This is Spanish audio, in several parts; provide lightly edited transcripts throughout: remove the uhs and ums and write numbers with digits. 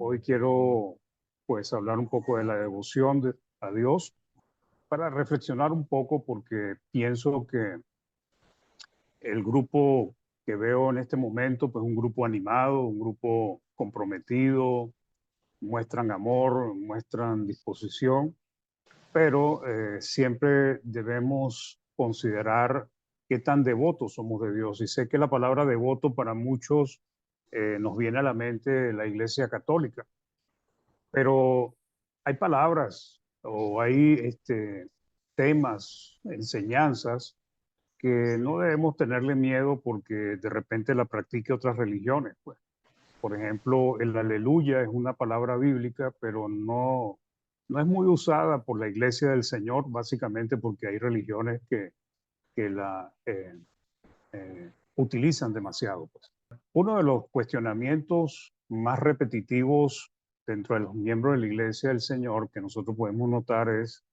Hoy quiero pues hablar un poco de la devoción a Dios para reflexionar un poco porque pienso que el grupo que veo en este momento pues un grupo animado, un grupo comprometido, muestran amor, muestran disposición, pero siempre debemos considerar qué tan devotos somos de Dios. Y sé que la palabra devoto para muchos nos viene a la mente la Iglesia Católica, pero hay palabras o hay temas, enseñanzas que no debemos tenerle miedo porque de repente la practique otras religiones, pues. Por ejemplo, el aleluya es una palabra bíblica, pero no es muy usada por la Iglesia del Señor, básicamente porque hay religiones que la utilizan demasiado, pues. Uno de los cuestionamientos más repetitivos dentro de los miembros de la Iglesia del Señor que nosotros podemos notar es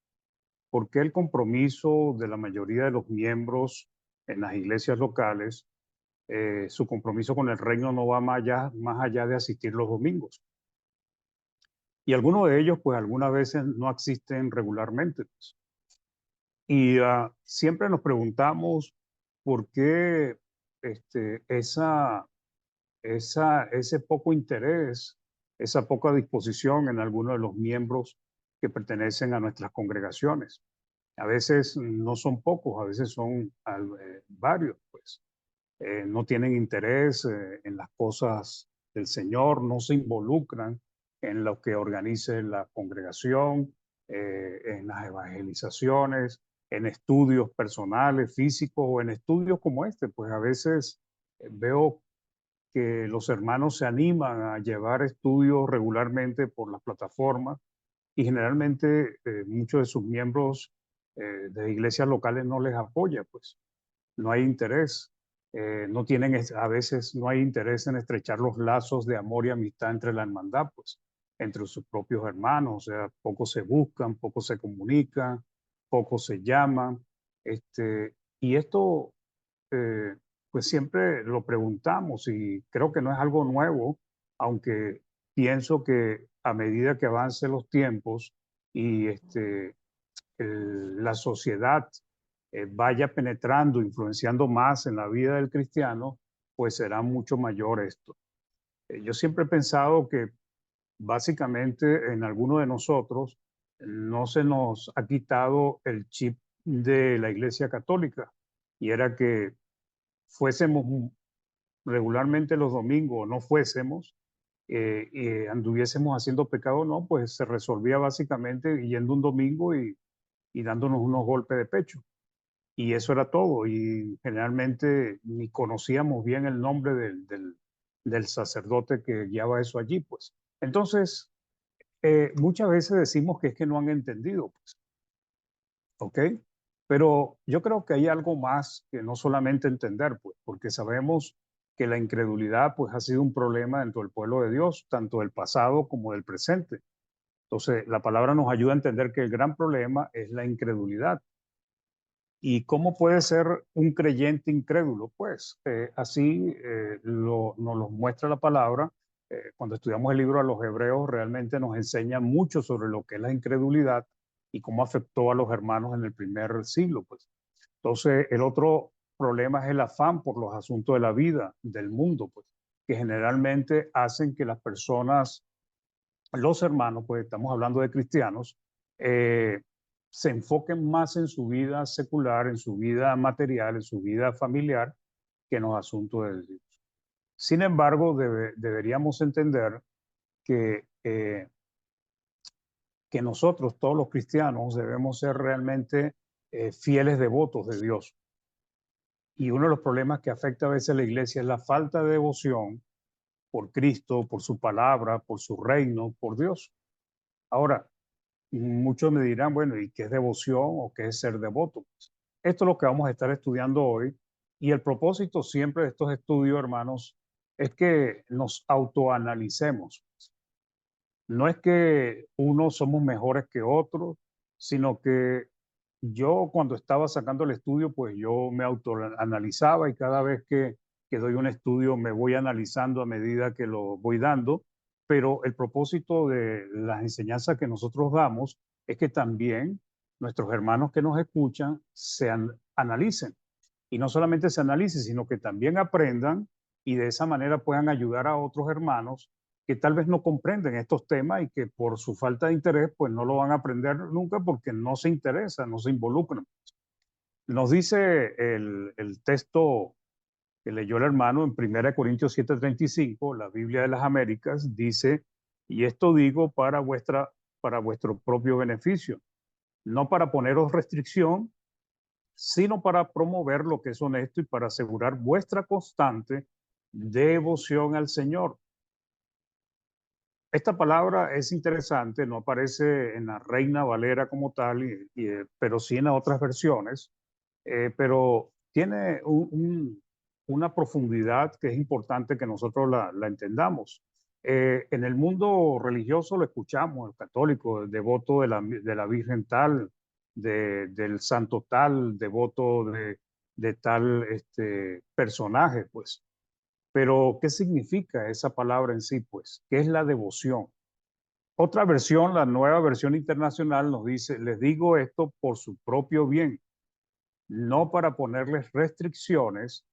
por qué el compromiso de la mayoría de los miembros en las iglesias locales, su compromiso con el reino no va más allá de asistir los domingos. Y algunos de ellos, pues algunas veces no asisten regularmente, pues. Y siempre nos preguntamos por qué ese poco interés, esa poca disposición en algunos de los miembros que pertenecen a nuestras congregaciones. A veces no son pocos, a veces son varios, pues. No tienen interés en las cosas del Señor, no se involucran en lo que organice la congregación, en las evangelizaciones, en estudios personales, físicos o en estudios como este. Pues a veces veo que los hermanos se animan a llevar estudios regularmente por las plataformas y generalmente muchos de sus miembros de iglesias locales no les apoya, pues no hay interés. No tienen, a veces no hay interés en estrechar los lazos de amor y amistad entre la hermandad, pues, entre sus propios hermanos, o sea, poco se buscan, poco se comunican, poco se llaman, y esto eh, pues siempre lo preguntamos y creo que no es algo nuevo, aunque pienso que a medida que avancen los tiempos y la sociedad vaya penetrando, influenciando más en la vida del cristiano, pues será mucho mayor esto. Yo siempre he pensado que básicamente en alguno de nosotros no se nos ha quitado el chip de la Iglesia Católica y era que fuésemos regularmente los domingos o no fuésemos, y anduviésemos haciendo pecado, no, pues se resolvía básicamente yendo un domingo y dándonos unos golpes de pecho. Y eso era todo. Y generalmente ni conocíamos bien el nombre del sacerdote que guiaba eso allí, pues. Entonces, muchas veces decimos que es que no han entendido, pues, ¿ok? Pero yo creo que hay algo más que no solamente entender, pues, porque sabemos que la incredulidad, pues, ha sido un problema dentro del pueblo de Dios, tanto del pasado como del presente. Entonces, la palabra nos ayuda a entender que el gran problema es la incredulidad. ¿Y cómo puede ser un creyente incrédulo? Pues así nos lo muestra la palabra. Cuando estudiamos el libro a los Hebreos, realmente nos enseña mucho sobre lo que es la incredulidad y cómo afectó a los hermanos en el primer siglo, pues. Entonces, el otro problema es el afán por los asuntos de la vida, del mundo, pues, que generalmente hacen que las personas, los hermanos, pues estamos hablando de cristianos, eh, se enfoquen más en su vida secular, en su vida material, en su vida familiar, que en los asuntos de Dios. Sin embargo, deberíamos entender que nosotros, todos los cristianos, debemos ser realmente fieles devotos de Dios. Y uno de los problemas que afecta a veces a la iglesia es la falta de devoción por Cristo, por su palabra, por su reino, por Dios. Ahora, muchos me dirán, bueno, ¿y qué es devoción o qué es ser devoto? Pues, esto es lo que vamos a estar estudiando hoy. Y el propósito siempre de estos estudios, hermanos, es que nos autoanalicemos. No es que unos somos mejores que otros, sino que yo cuando estaba sacando el estudio, pues yo me autoanalizaba y cada vez que doy un estudio me voy analizando a medida que lo voy dando pero el propósito de las enseñanzas que nosotros damos es que también nuestros hermanos que nos escuchan analicen. Y no solamente se analicen, sino que también aprendan y de esa manera puedan ayudar a otros hermanos que tal vez no comprenden estos temas y que por su falta de interés, pues no lo van a aprender nunca porque no se interesan, no se involucran. Nos dice el texto que leyó el hermano en 1 Corintios 7:35, la Biblia de las Américas, dice, y esto digo para vuestro propio beneficio, no para poneros restricción, sino para promover lo que es honesto y para asegurar vuestra constante devoción al Señor. Esta palabra es interesante, no aparece en la Reina Valera como tal, pero sí en otras versiones, pero tiene una profundidad que es importante que nosotros la entendamos. En el mundo religioso lo escuchamos, el católico, el devoto de la Virgen tal, del santo tal, devoto de tal personaje, pues. Pero, ¿qué significa esa palabra en sí, pues? ¿Qué es la devoción? Otra versión, la nueva versión internacional, nos dice, les digo esto por su propio bien, no para ponerles restricciones,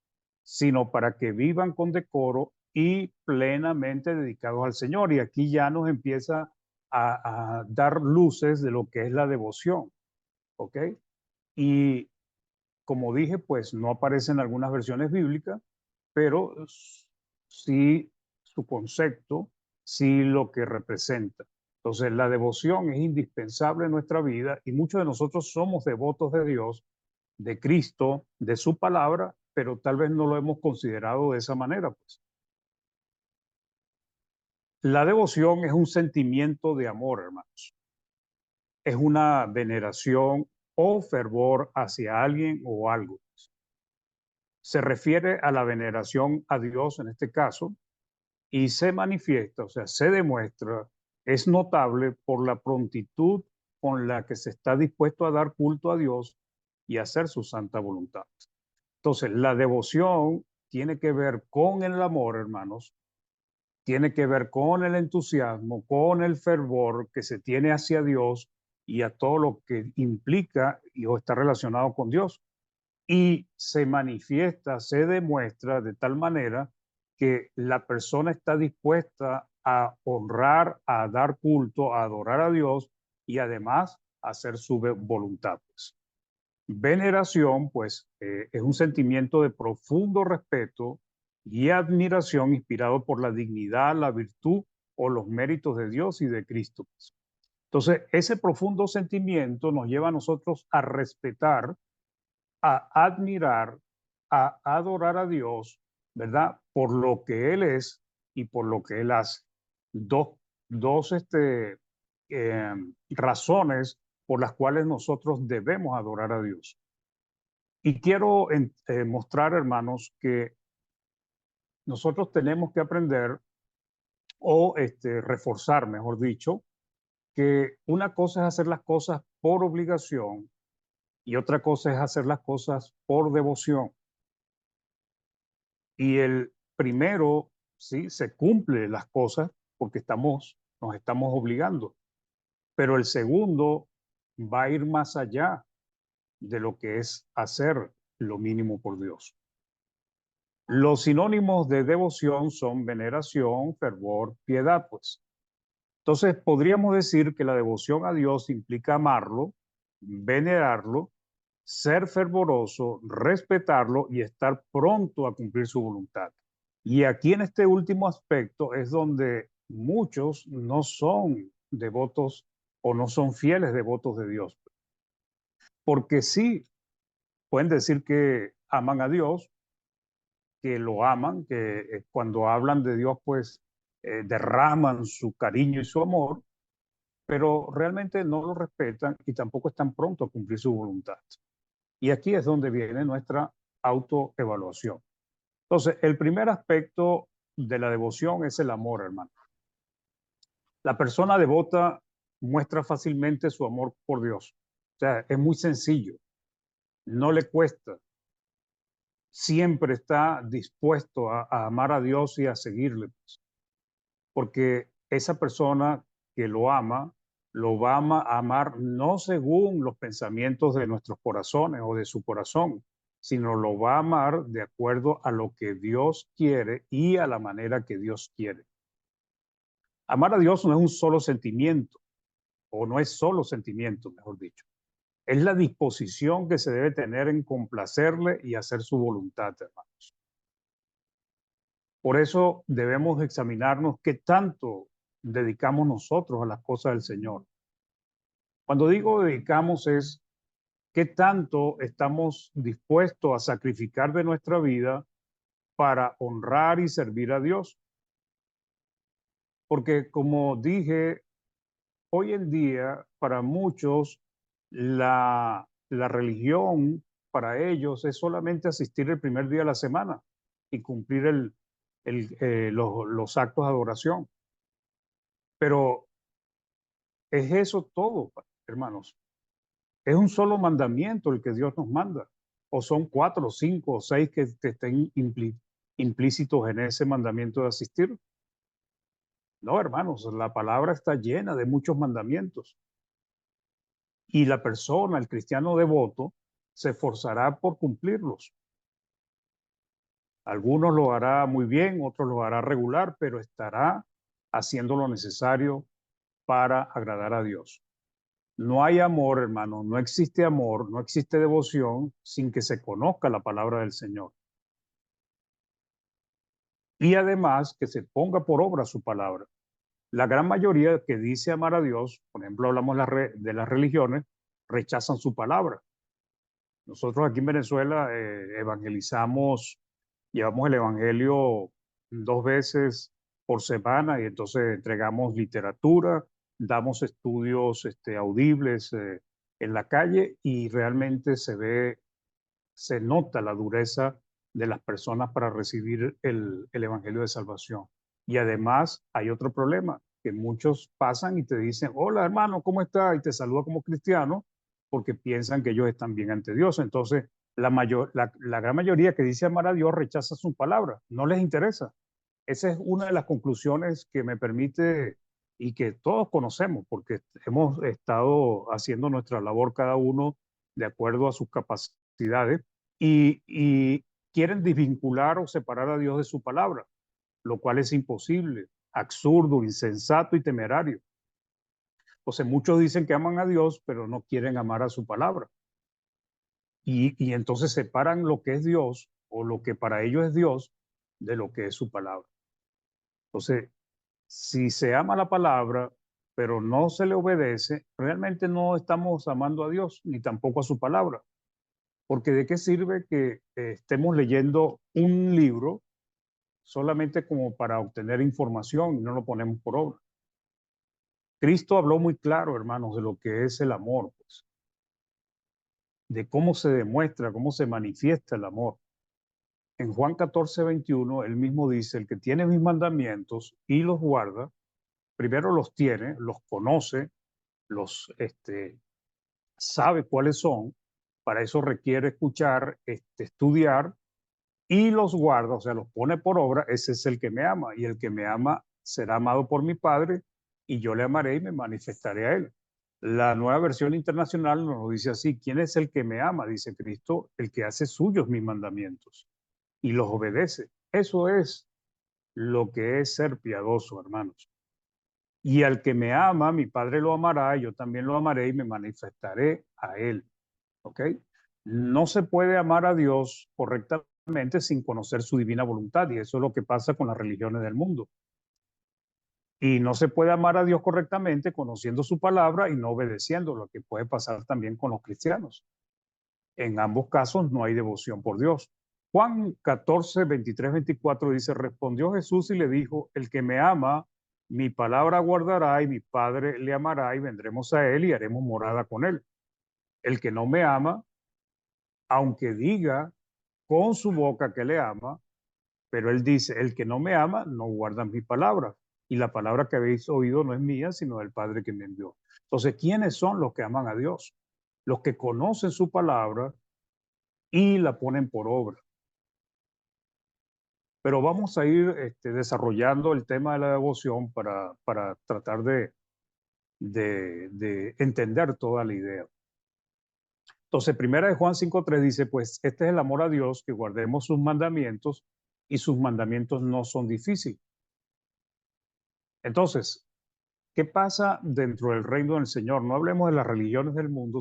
sino para que vivan con decoro y plenamente dedicados al Señor. Y aquí ya nos empieza a dar luces de lo que es la devoción, ¿ok? Y como dije, pues no aparece en algunas versiones bíblicas, pero sí su concepto, sí lo que representa. Entonces, la devoción es indispensable en nuestra vida y muchos de nosotros somos devotos de Dios, de Cristo, de su palabra, pero tal vez no lo hemos considerado de esa manera, pues. La devoción es un sentimiento de amor, hermanos. Es una veneración o fervor hacia alguien o algo. Se refiere a la veneración a Dios en este caso y se manifiesta, o sea, se demuestra, es notable por la prontitud con la que se está dispuesto a dar culto a Dios y hacer su santa voluntad. Entonces, la devoción tiene que ver con el amor, hermanos, tiene que ver con el entusiasmo, con el fervor que se tiene hacia Dios y a todo lo que implica o está relacionado con Dios. Y se manifiesta, se demuestra de tal manera que la persona está dispuesta a honrar, a dar culto, a adorar a Dios y además a hacer su voluntad, pues. Veneración, pues, es un sentimiento de profundo respeto y admiración inspirado por la dignidad, la virtud o los méritos de Dios y de Cristo, pues. Entonces, ese profundo sentimiento nos lleva a nosotros a respetar, a admirar, a adorar a Dios, ¿verdad? Por lo que Él es y por lo que Él hace. Dos razones por las cuales nosotros debemos adorar a Dios. Y quiero mostrar, hermanos, que nosotros tenemos que aprender o reforzar, mejor dicho, que una cosa es hacer las cosas por obligación y otra cosa es hacer las cosas por devoción. Y el primero, sí, se cumple las cosas porque nos estamos obligando, pero el segundo va a ir más allá de lo que es hacer lo mínimo por Dios. Los sinónimos de devoción son veneración, fervor, piedad, pues. Entonces, podríamos decir que la devoción a Dios implica amarlo, venerarlo, ser fervoroso, respetarlo y estar pronto a cumplir su voluntad. Y aquí en este último aspecto es donde muchos no son devotos o no son fieles devotos de Dios. Porque sí, pueden decir que aman a Dios, que lo aman, que cuando hablan de Dios, pues derraman su cariño y su amor, pero realmente no lo respetan y tampoco están prontos a cumplir su voluntad. Y aquí es donde viene nuestra autoevaluación. Entonces, el primer aspecto de la devoción es el amor, hermano. La persona devota muestra fácilmente su amor por Dios. O sea, es muy sencillo, no le cuesta. Siempre está dispuesto a amar a Dios y a seguirle, pues, porque esa persona que lo va a amar no según los pensamientos de nuestros corazones o de su corazón, sino lo va a amar de acuerdo a lo que Dios quiere y a la manera que Dios quiere. Amar a Dios no es un solo sentimiento, o no es solo sentimiento, mejor dicho. Es la disposición que se debe tener en complacerle y hacer su voluntad, hermanos. Por eso debemos examinarnos qué tanto dedicamos nosotros a las cosas del Señor. Cuando digo dedicamos es qué tanto estamos dispuestos a sacrificar de nuestra vida para honrar y servir a Dios. Porque como dije, hoy en día para muchos la religión para ellos es solamente asistir el primer día de la semana y cumplir los actos de adoración. Pero es eso todo, hermanos. Es un solo mandamiento el que Dios nos manda. O son 4, 5 o 6 que estén implícitos en ese mandamiento de asistir. No, hermanos, la palabra está llena de muchos mandamientos. Y la persona, el cristiano devoto, se esforzará por cumplirlos. Algunos lo hará muy bien, otros lo hará regular, pero estará haciendo lo necesario para agradar a Dios. No hay amor, hermano, no existe amor, no existe devoción sin que se conozca la palabra del Señor. Y además que se ponga por obra su palabra. La gran mayoría que dice amar a Dios, por ejemplo, hablamos de las religiones, rechazan su palabra. Nosotros aquí en Venezuela evangelizamos, llevamos el evangelio 2 veces por semana y entonces entregamos literatura, damos estudios audibles en la calle y realmente se nota la dureza de las personas para recibir el evangelio de salvación. Y además hay otro problema, que muchos pasan y te dicen, hola hermano, ¿cómo está? Y te saluda como cristiano porque piensan que ellos están bien ante Dios. Entonces, la gran mayoría que dice amar a Dios rechaza su palabra, no les interesa. Esa es una de las conclusiones que me permite y que todos conocemos, porque hemos estado haciendo nuestra labor cada uno de acuerdo a sus capacidades y quieren desvincular o separar a Dios de su palabra, lo cual es imposible, absurdo, insensato y temerario. Entonces muchos dicen que aman a Dios, pero no quieren amar a su palabra. Y entonces separan lo que es Dios o lo que para ellos es Dios de lo que es su palabra. Entonces, si se ama la palabra, pero no se le obedece, realmente no estamos amando a Dios ni tampoco a su palabra. Porque ¿de qué sirve que estemos leyendo un libro solamente como para obtener información y no lo ponemos por obra? Cristo habló muy claro, hermanos, de lo que es el amor, pues, de cómo se demuestra, cómo se manifiesta el amor. En Juan 14:21, él mismo dice, el que tiene mis mandamientos y los guarda, primero los tiene, los conoce, los sabe cuáles son, para eso requiere escuchar, estudiar y los guarda, o sea, los pone por obra, ese es el que me ama, y el que me ama será amado por mi Padre, y yo le amaré y me manifestaré a él. La nueva versión internacional nos dice así, ¿quién es el que me ama? Dice Cristo, el que hace suyos mis mandamientos y los obedece. Eso es lo que es ser piadoso, hermanos. Y al que me ama, mi Padre lo amará, y yo también lo amaré y me manifestaré a él. ¿Ok? No se puede amar a Dios correctamente sin conocer su divina voluntad, y eso es lo que pasa con las religiones del mundo. Y no se puede amar a Dios correctamente conociendo su palabra y no obedeciendo, lo que puede pasar también con los cristianos. En ambos casos no hay devoción por Dios. Juan 14, 23, 24 dice, respondió Jesús y le dijo, el que me ama, mi palabra guardará y mi Padre le amará y vendremos a él y haremos morada con él. El que no me ama, aunque diga con su boca que le ama, pero él dice, el que no me ama no guarda mi palabra. Y la palabra que habéis oído no es mía, sino del Padre que me envió. Entonces, ¿quiénes son los que aman a Dios? Los que conocen su palabra y la ponen por obra. Pero vamos a ir desarrollando el tema de la devoción para tratar de entender toda la idea. Entonces, primera de Juan 5:3 dice, pues este es el amor a Dios, que guardemos sus mandamientos, y sus mandamientos no son difíciles. Entonces, ¿qué pasa dentro del reino del Señor? No hablemos de las religiones del mundo,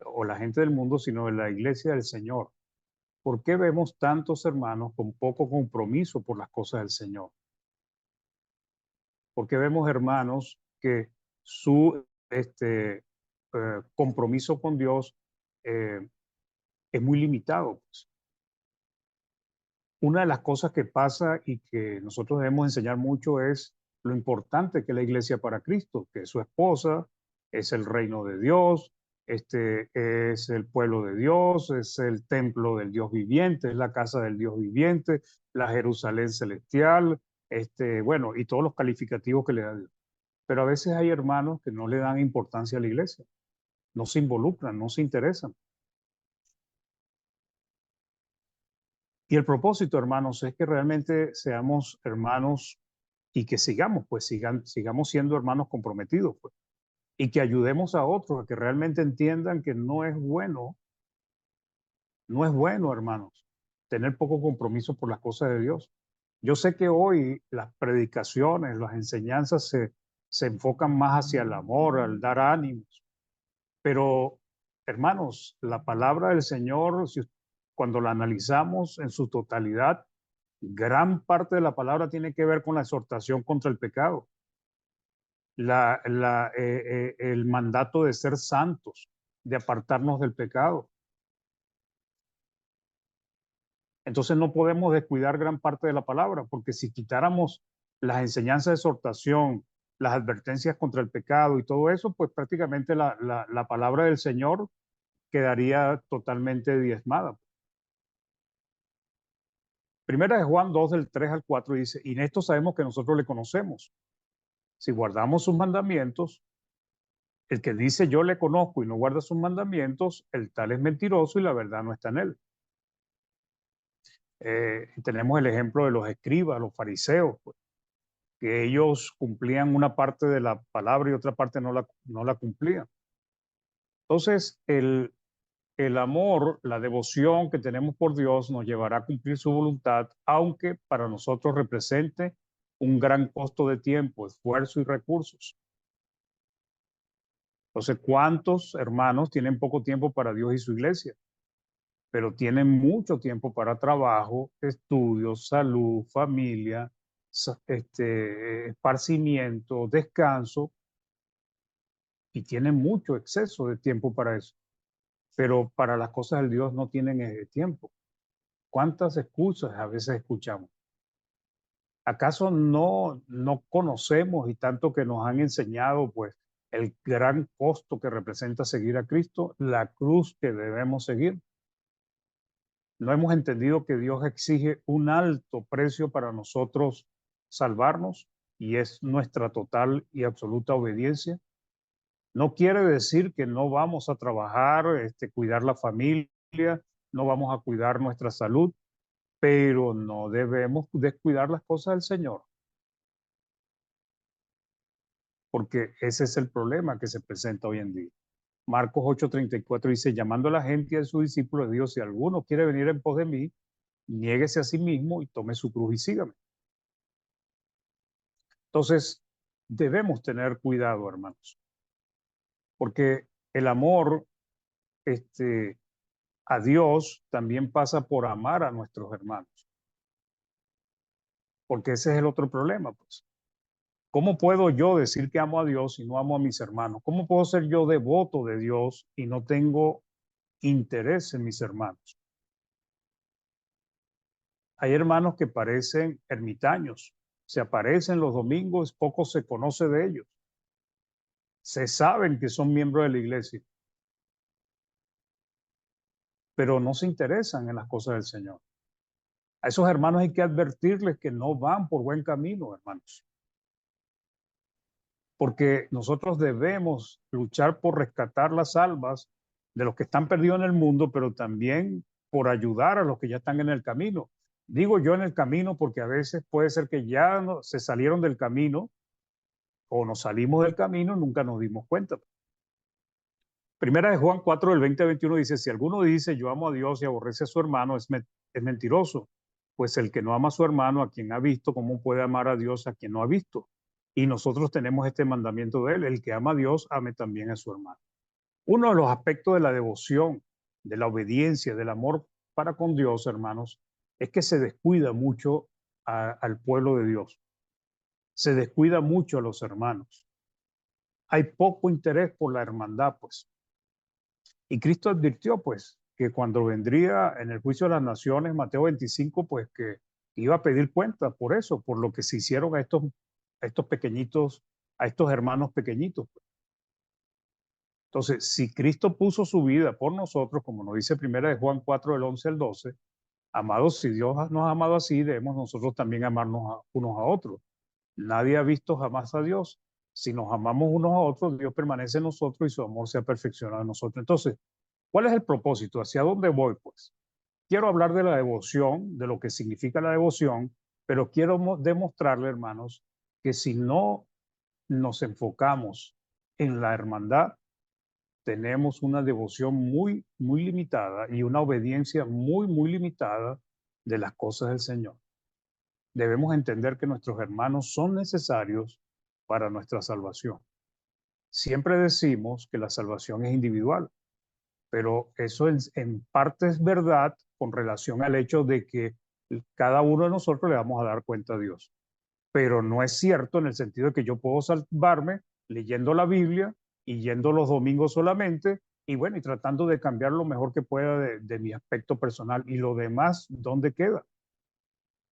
o la gente del mundo, sino de la iglesia del Señor. ¿Por qué vemos tantos hermanos con poco compromiso por las cosas del Señor? ¿Por qué vemos hermanos que su compromiso con Dios eh, es muy limitado, pues? Una de las cosas que pasa y que nosotros debemos enseñar mucho es lo importante que es la iglesia para Cristo, que es su esposa, es el reino de Dios, es el pueblo de Dios, es el templo del Dios viviente, es la casa del Dios viviente, la Jerusalén celestial, bueno, y todos los calificativos que le da Dios. Pero a veces hay hermanos que no le dan importancia a la iglesia, no se involucran, no se interesan. Y el propósito, hermanos, es que realmente seamos hermanos y que sigamos, pues sigamos siendo hermanos comprometidos, pues, y que ayudemos a otros a que realmente entiendan que no es bueno, hermanos, tener poco compromiso por las cosas de Dios. Yo sé que hoy las predicaciones, las enseñanzas se enfocan más hacia el amor, al dar ánimos, pero, hermanos, la palabra del Señor, cuando la analizamos en su totalidad, gran parte de la palabra tiene que ver con la exhortación contra el pecado, el mandato de ser santos, de apartarnos del pecado. Entonces no podemos descuidar gran parte de la palabra, porque si quitáramos las enseñanzas de exhortación, las advertencias contra el pecado y todo eso, pues prácticamente la palabra del Señor quedaría totalmente diezmada. Primera de Juan 2, del 3 al 4 dice, y en esto sabemos que nosotros le conocemos. Si guardamos sus mandamientos, el que dice yo le conozco y no guarda sus mandamientos, el tal es mentiroso y la verdad no está en él. Tenemos el ejemplo de los escribas, los fariseos, pues, que ellos cumplían una parte de la palabra y otra parte no la cumplían. Entonces, el amor, la devoción que tenemos por Dios nos llevará a cumplir su voluntad, aunque para nosotros represente un gran costo de tiempo, esfuerzo y recursos. Entonces, ¿cuántos hermanos tienen poco tiempo para Dios y su iglesia? Pero tienen mucho tiempo para trabajo, estudios, salud, familia, esparcimiento, descanso, y tienen mucho exceso de tiempo para eso. Pero para las cosas del Dios no tienen tiempo. ¿Cuántas excusas a veces escuchamos? ¿Acaso no conocemos y tanto que nos han enseñado, pues, el gran costo que representa seguir a Cristo, la cruz que debemos seguir? No hemos entendido que Dios exige un alto precio para nosotros salvarnos y es nuestra total y absoluta obediencia. No quiere decir que no vamos a trabajar, cuidar la familia, no vamos a cuidar nuestra salud, pero no debemos descuidar las cosas del Señor, porque ese es el problema que se presenta hoy en día. Marcos 8:34 dice, llamando a la gente y a sus discípulos, Dios, si alguno quiere venir en pos de mí, niéguese a sí mismo y tome su cruz y sígame. Entonces, debemos tener cuidado, hermanos, porque el amor a Dios también pasa por amar a nuestros hermanos, porque ese es el otro problema, pues. ¿Cómo puedo yo decir que amo a Dios y no amo a mis hermanos? ¿Cómo puedo ser yo devoto de Dios y no tengo interés en mis hermanos? Hay hermanos que parecen ermitaños, se aparecen los domingos, poco se conoce de ellos, se saben que son miembros de la iglesia, pero no se interesan en las cosas del Señor. A esos hermanos hay que advertirles que no van por buen camino, hermanos, porque nosotros debemos luchar por rescatar las almas de los que están perdidos en el mundo, pero también por ayudar a los que ya están en el camino. Digo yo en el camino porque a veces puede ser que ya se salieron del camino o nos salimos del camino y nunca nos dimos cuenta. Primera de Juan 4, del 20 al 21 dice, si alguno dice yo amo a Dios y aborrece a su hermano, es mentiroso, pues el que no ama a su hermano, a quien ha visto, ¿cómo puede amar a Dios a quien no ha visto? Y nosotros tenemos este mandamiento de él, el que ama a Dios, ame también a su hermano. Uno de los aspectos de la devoción, de la obediencia, del amor para con Dios, hermanos, es que se descuida mucho al pueblo de Dios, se descuida mucho a los hermanos. Hay poco interés por la hermandad, pues. Y Cristo advirtió, pues, que cuando vendría en el juicio de las naciones, Mateo 25, pues, que iba a pedir cuenta por eso, por lo que se hicieron a estos pequeñitos, a estos hermanos pequeñitos. Entonces, si Cristo puso su vida por nosotros, como nos dice primera de Juan 4, del 11 al 12, amados, si Dios nos ha amado así, debemos nosotros también amarnos unos a otros. Nadie ha visto jamás a Dios. Si nos amamos unos a otros, Dios permanece en nosotros y su amor se ha perfeccionado en nosotros. Entonces, ¿cuál es el propósito? ¿Hacia dónde voy? Pues quiero hablar de la devoción, de lo que significa la devoción, pero quiero demostrarle, hermanos, que si no nos enfocamos en la hermandad, tenemos una devoción muy, muy limitada y una obediencia muy, muy limitada de las cosas del Señor. Debemos entender que nuestros hermanos son necesarios para nuestra salvación. Siempre decimos que la salvación es individual, pero eso en parte es verdad con relación al hecho de que cada uno de nosotros le vamos a dar cuenta a Dios. Pero no es cierto en el sentido de que yo puedo salvarme leyendo la Biblia y yendo los domingos solamente y bueno, y tratando de cambiar lo mejor que pueda de mi aspecto personal y lo demás, ¿dónde queda?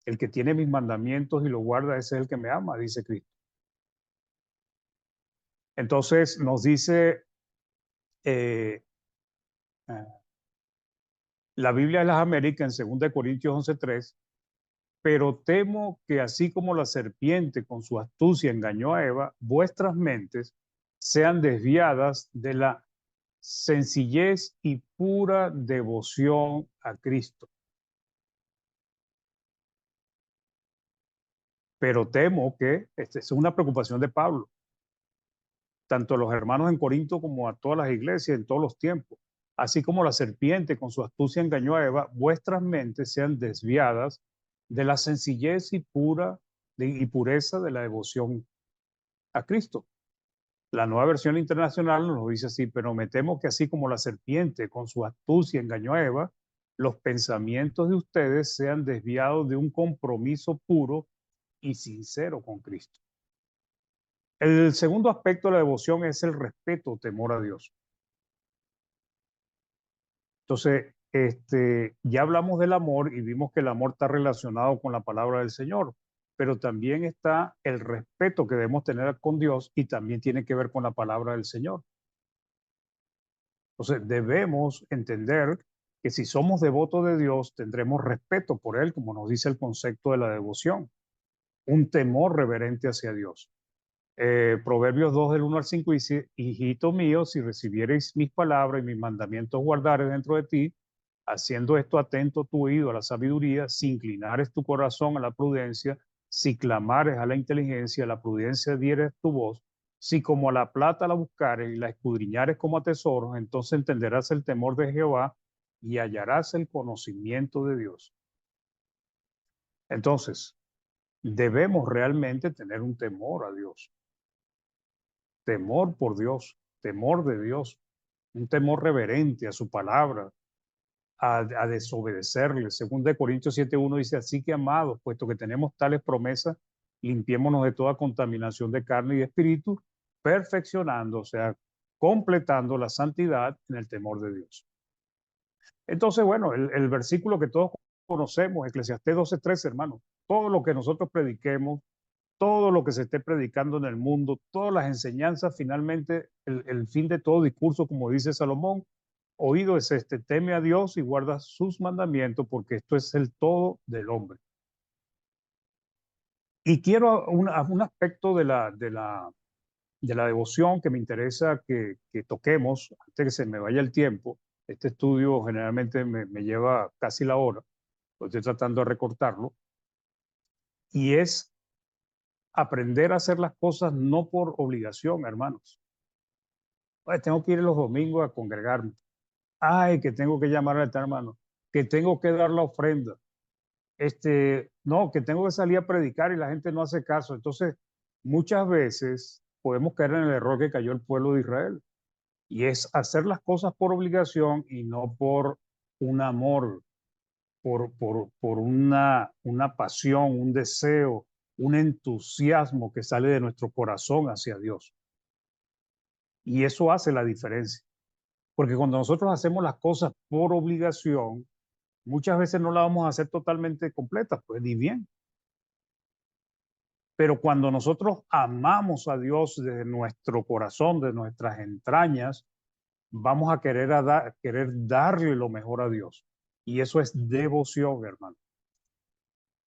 El que tiene mis mandamientos y los guarda, ese es el que me ama, dice Cristo. Entonces nos dice eh, eh, la Biblia de las Américas en 2 Corintios 11:3, pero temo que así como la serpiente con su astucia engañó a Eva, vuestras mentes sean desviadas de la sencillez y pura devoción a Cristo. Pero temo que, esta es una preocupación de Pablo, tanto a los hermanos en Corinto como a todas las iglesias en todos los tiempos, así como la serpiente con su astucia engañó a Eva, vuestras mentes sean desviadas de la sencillez y pureza de la devoción a Cristo. La nueva versión internacional nos lo dice así, pero me temo que así como la serpiente con su astucia engañó a Eva, los pensamientos de ustedes sean desviados de un compromiso puro y sincero con Cristo. El segundo aspecto de la devoción es el respeto, temor a Dios. Entonces, ya hablamos del amor y vimos que el amor está relacionado con la palabra del Señor, pero también está el respeto que debemos tener con Dios y también tiene que ver con la palabra del Señor. Entonces, debemos entender que si somos devotos de Dios, tendremos respeto por Él, como nos dice el concepto de la devoción, un temor reverente hacia Dios. Proverbios 2 del 1 al 5 dice, hijito mío, si recibiereis mis palabras y mis mandamientos guardares dentro de ti, haciendo esto atento tu oído a la sabiduría, si inclinares tu corazón a la prudencia, si clamares a la inteligencia, a la prudencia dieres tu voz, si como a la plata la buscares y la escudriñares como a tesoros, entonces entenderás el temor de Jehová y hallarás el conocimiento de Dios. Entonces, debemos realmente tener un temor a Dios, temor por Dios, temor de Dios, un temor reverente a su palabra, a desobedecerle. Según de Corintios 7:1 dice, así que amados, puesto que tenemos tales promesas, limpiémonos de toda contaminación de carne y de espíritu, perfeccionando, o sea, completando la santidad en el temor de Dios. Entonces, bueno, el versículo que todos conocemos, Eclesiastés 12:13, hermanos, todo lo que nosotros prediquemos, todo lo que se esté predicando en el mundo, todas las enseñanzas, finalmente el fin de todo discurso, como dice Salomón, oído es este, teme a Dios y guarda sus mandamientos, porque esto es el todo del hombre. Y quiero un aspecto de la devoción que me interesa que toquemos antes que se me vaya el tiempo. Este estudio generalmente me lleva casi la hora. estoy tratando de recortarlo, y es aprender a hacer las cosas no por obligación, hermanos. Ay, tengo que ir los domingos a congregarme. Ay, que tengo que llamar a este hermano, que tengo que dar la ofrenda. No, que tengo que salir a predicar y la gente no hace caso. Entonces, muchas veces podemos caer en el error que cayó el pueblo de Israel, y es hacer las cosas por obligación y no por un amor, por una pasión, un deseo, un entusiasmo que sale de nuestro corazón hacia Dios. Y eso hace la diferencia. Porque cuando nosotros hacemos las cosas por obligación, muchas veces no las vamos a hacer totalmente completas, pues ni bien. Pero cuando nosotros amamos a Dios desde nuestro corazón, de nuestras entrañas, vamos a querer darle lo mejor a Dios. Y eso es devoción, hermano.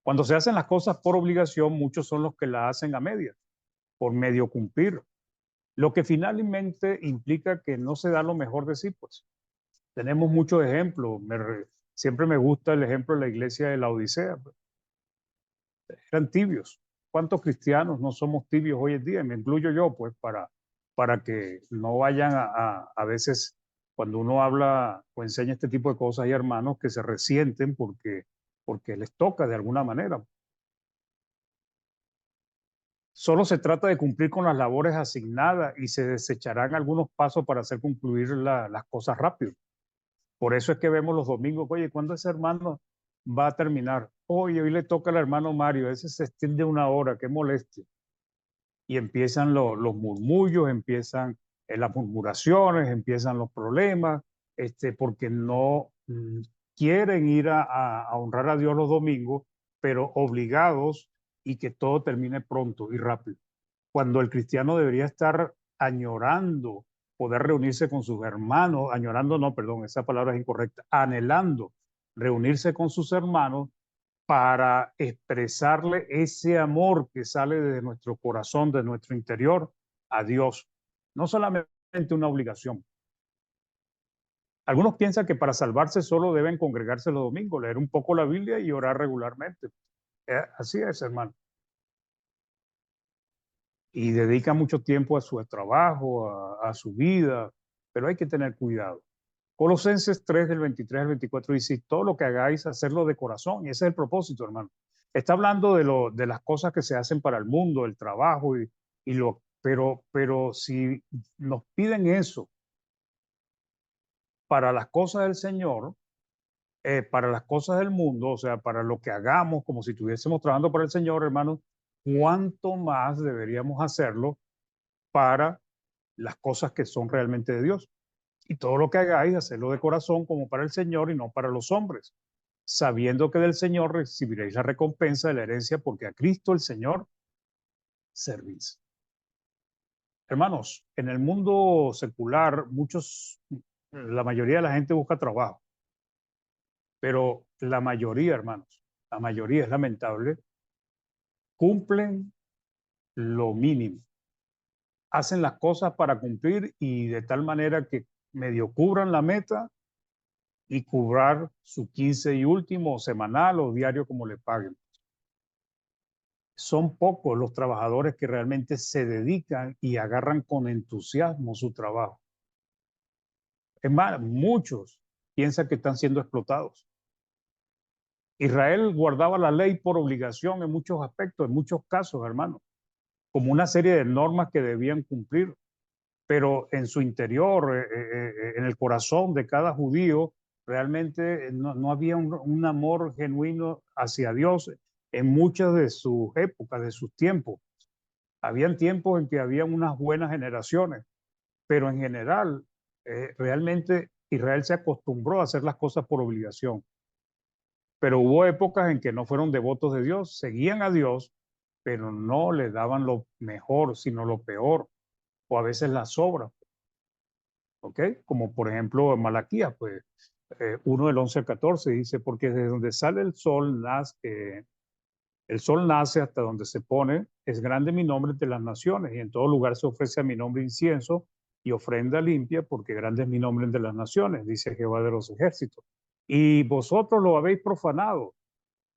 Cuando se hacen las cosas por obligación, muchos son los que la hacen a medias, por medio cumplir, lo que finalmente implica que no se da lo mejor de sí, pues. Tenemos muchos ejemplos. Siempre me gusta el ejemplo de la iglesia de la Odisea, pues. Eran tibios. ¿Cuántos cristianos no somos tibios hoy en día? Me incluyo yo, pues, para que no vayan a veces, cuando uno habla o enseña este tipo de cosas, hay hermanos que se resienten porque les toca de alguna manera. Solo se trata de cumplir con las labores asignadas y se desecharán algunos pasos para hacer concluir las cosas rápido. Por eso es que vemos los domingos, oye, ¿cuándo ese hermano va a terminar? Oye, hoy le toca al hermano Mario, ese se extiende una hora, qué molestia. Y empiezan los murmullos, empiezan las murmuraciones, empiezan los problemas, porque no quieren ir a honrar a Dios los domingos, pero obligados, y que todo termine pronto y rápido. Cuando el cristiano debería estar añorando poder reunirse con sus hermanos, añorando no, perdón, esa palabra es incorrecta, anhelando reunirse con sus hermanos para expresarle ese amor que sale de nuestro corazón, de nuestro interior, a Dios. No solamente una obligación. Algunos piensan que para salvarse solo deben congregarse los domingos, leer un poco la Biblia y orar regularmente. Así es, hermano. Y dedica mucho tiempo a su trabajo, a su vida, pero hay que tener cuidado. Colosenses 3, del 23 al 24 dice, todo lo que hagáis, hacerlo de corazón. Y ese es el propósito, hermano. Está hablando de las cosas que se hacen para el mundo, el trabajo, pero si nos piden eso para las cosas del Señor, para las cosas del mundo, o sea, para lo que hagamos, como si estuviésemos trabajando para el Señor, hermano, ¿cuánto más deberíamos hacerlo para las cosas que son realmente de Dios? Y todo lo que hagáis, hacerlo de corazón como para el Señor y no para los hombres, sabiendo que del Señor recibiréis la recompensa de la herencia, porque a Cristo el Señor servís. Hermanos, en el mundo secular, la mayoría de la gente busca trabajo, pero la mayoría, hermanos, la mayoría es lamentable, cumplen lo mínimo, hacen las cosas para cumplir y de tal manera que medio cubran la meta y cobrar su 15 y último, semanal o diario, como le paguen. Son pocos los trabajadores que realmente se dedican y agarran con entusiasmo su trabajo. Es más, muchos piensan que están siendo explotados. Israel guardaba la ley por obligación en muchos aspectos, en muchos casos, hermano, como una serie de normas que debían cumplir, pero en su interior, en el corazón de cada judío, realmente no había un amor genuino hacia Dios en muchas de sus épocas, de sus tiempos. Habían tiempos en que había unas buenas generaciones, pero en general, realmente Israel se acostumbró a hacer las cosas por obligación. Pero hubo épocas en que no fueron devotos de Dios, seguían a Dios, pero no le daban lo mejor, sino lo peor, o a veces las sobras. ¿Ok? Como por ejemplo en Malaquías, pues 1 del 11 al 14 dice, porque desde donde sale el sol nace hasta donde se pone, es grande mi nombre entre las naciones, y en todo lugar se ofrece a mi nombre incienso y ofrenda limpia, porque grande es mi nombre entre las naciones, dice Jehová de los ejércitos. Y vosotros lo habéis profanado,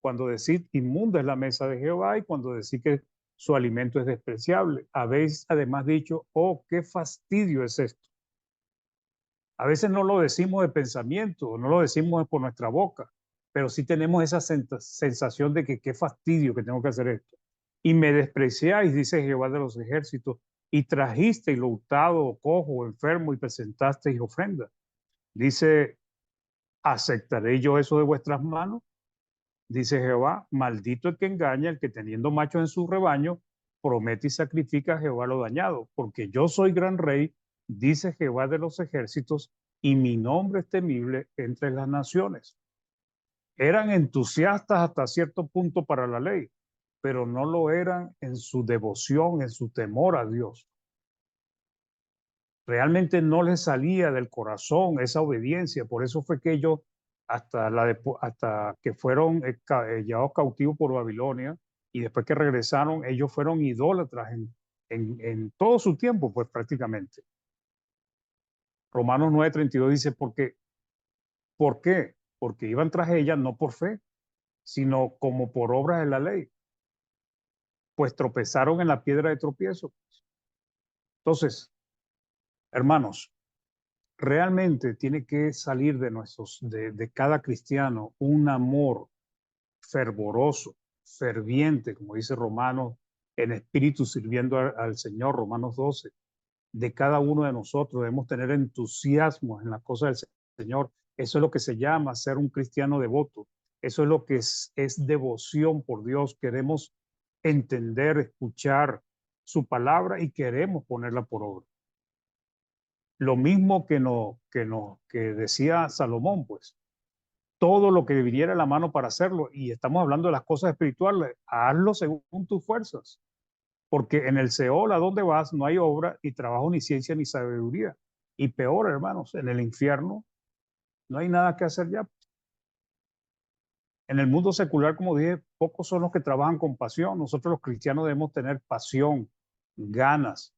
cuando decís inmunda es la mesa de Jehová y cuando decís que su alimento es despreciable. Habéis además dicho, oh, qué fastidio es esto. A veces no lo decimos de pensamiento, no lo decimos por nuestra boca, pero sí tenemos esa sensación de que qué fastidio que tengo que hacer esto. Y me despreciáis, dice Jehová de los ejércitos, y trajisteis lo hurtado, cojo, enfermo, y presentasteis ofrenda. Dice, ¿aceptaré yo eso de vuestras manos? Dice Jehová, maldito el que engaña, el que teniendo machos en su rebaño, promete y sacrifica a Jehová lo dañado, porque yo soy gran rey, dice Jehová de los ejércitos, y mi nombre es temible entre las naciones. Eran entusiastas hasta cierto punto para la ley, pero no lo eran en su devoción, en su temor a Dios. Realmente no les salía del corazón esa obediencia, por eso fue que ellos hasta que fueron llevados cautivos por Babilonia y después que regresaron, ellos fueron idólatras en todo su tiempo, pues prácticamente. Romanos 9:32 dice, ¿por qué? Porque iban tras ella no por fe, sino como por obras de la ley, pues tropezaron en la piedra de tropiezo. Entonces, hermanos, realmente tiene que salir de cada cristiano un amor fervoroso, ferviente, como dice Romanos, en espíritu sirviendo al Señor, Romanos 12. De cada uno de nosotros debemos tener entusiasmo en las cosas del Señor. Eso es lo que se llama ser un cristiano devoto. Eso es lo que es devoción por Dios. Queremos entender, escuchar su palabra y queremos ponerla por obra. Lo mismo que decía Salomón, pues todo lo que viniera a la mano para hacerlo. Y estamos hablando de las cosas espirituales. Hazlo según tus fuerzas. Porque en el Seol, a donde vas, no hay obra, ni trabajo, ni ciencia, ni sabiduría. Y peor, hermanos, en el infierno no hay nada que hacer ya. En el mundo secular, como dije, pocos son los que trabajan con pasión. Nosotros los cristianos debemos tener pasión, ganas,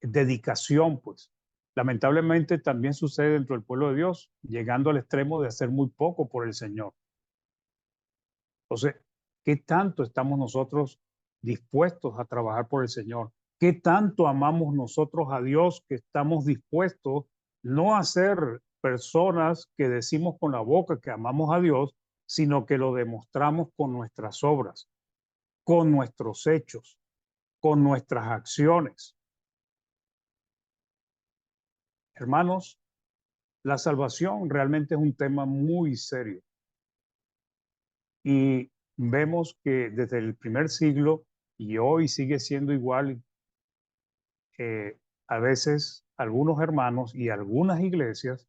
dedicación, pues. Lamentablemente también sucede dentro del pueblo de Dios, llegando al extremo de hacer muy poco por el Señor. Entonces, ¿qué tanto estamos nosotros dispuestos a trabajar por el Señor? ¿Qué tanto amamos nosotros a Dios que estamos dispuestos no a ser personas que decimos con la boca que amamos a Dios, sino que lo demostramos con nuestras obras, con nuestros hechos, con nuestras acciones? Hermanos, la salvación realmente es un tema muy serio y vemos que desde el primer siglo y hoy sigue siendo igual. A veces algunos hermanos y algunas iglesias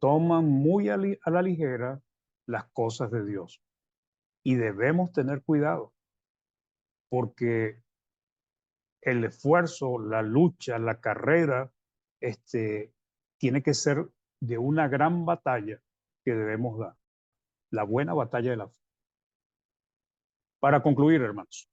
toman muy a la ligera las cosas de Dios y debemos tener cuidado porque el esfuerzo, la lucha, la carrera, tiene que ser de una gran batalla que debemos dar, la buena batalla de la fe. Para concluir, hermanos,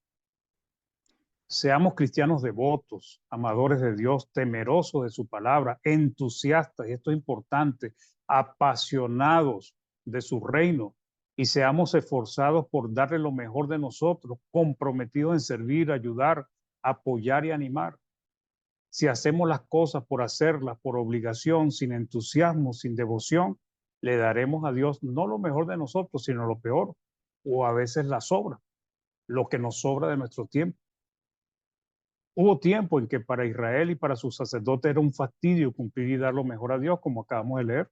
seamos cristianos devotos, amadores de Dios, temerosos de su palabra, entusiastas, y esto es importante, apasionados de su reino, y seamos esforzados por darle lo mejor de nosotros, comprometidos en servir, ayudar, apoyar y animar. Si hacemos las cosas por hacerlas, por obligación, sin entusiasmo, sin devoción, le daremos a Dios no lo mejor de nosotros, sino lo peor, o a veces la sobra, lo que nos sobra de nuestro tiempo. Hubo tiempo en que para Israel y para sus sacerdotes era un fastidio cumplir y dar lo mejor a Dios, como acabamos de leer.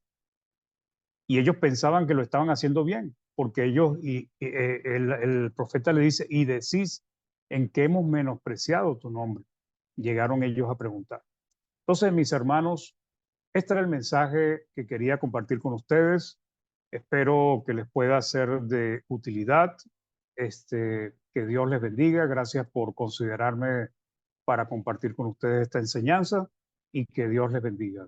Y ellos pensaban que lo estaban haciendo bien, porque el profeta le dice, y decís en que hemos menospreciado tu nombre. Llegaron ellos a preguntar. Entonces, mis hermanos, este era el mensaje que quería compartir con ustedes. Espero que les pueda ser de utilidad. Que Dios les bendiga. Gracias por considerarme para compartir con ustedes esta enseñanza y que Dios les bendiga.